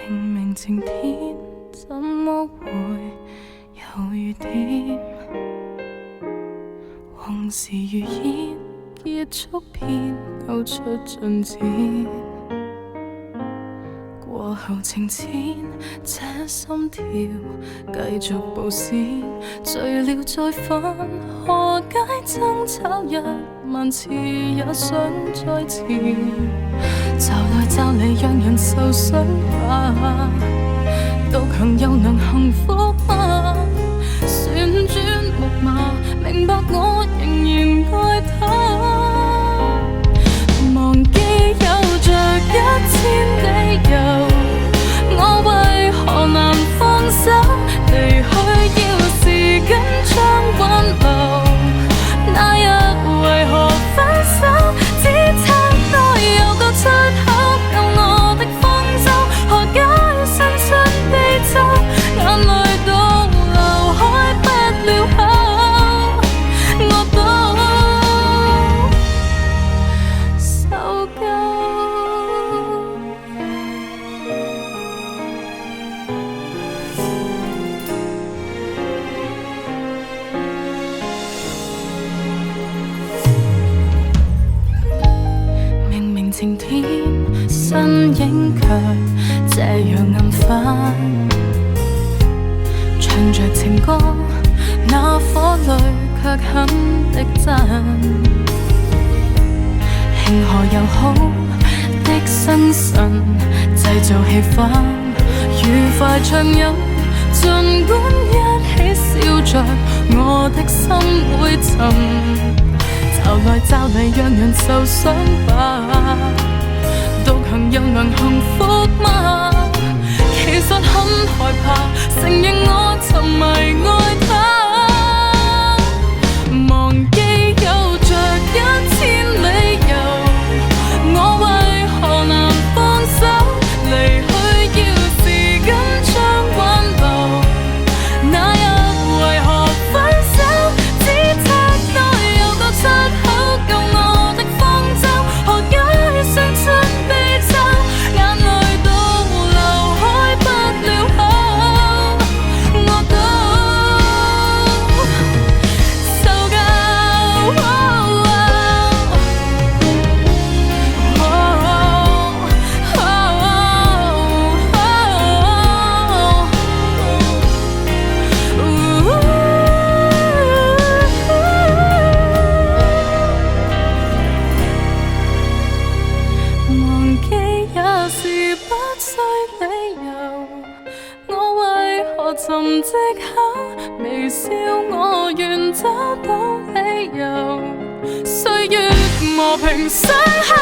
明明晴天，怎麼會有雨點？往事如煙，結束便勾出進展。過後情遷，這心跳繼續暴閃，醉了再返，何解爭吵一萬次也想再纏？找來找離讓人受傷吧，獨行又能幸福嗎？旋轉木馬，明白我仍然愛他。忘記有着1000理由，我為何難放手？離去要時間將挽留，那日為何分手？只差內有個出口，救我的方舟，何解伸出悲咒？眼淚倒流開不了口，我都受夠。明明晴天，身影卻這樣暗翻，唱着情歌，那火裏卻很的真。慶賀又好的生辰，製造氣氛，愉快暢飲，儘管一起笑着，我的心會沉。找來找離讓人受傷吧，獨行又能幸福嗎？其實很害怕承認我沉迷愛他。忘記有着1000理由，我為何難放手？離去要時間將挽留，那日為何分手？只差內有個出口，救我的方舟，何解傷出悲秋？眼淚倒流開不了口，我都受夠。忘記也是不需理由，我為何尋藉口？微笑我願找到理由，歲月磨平傷口。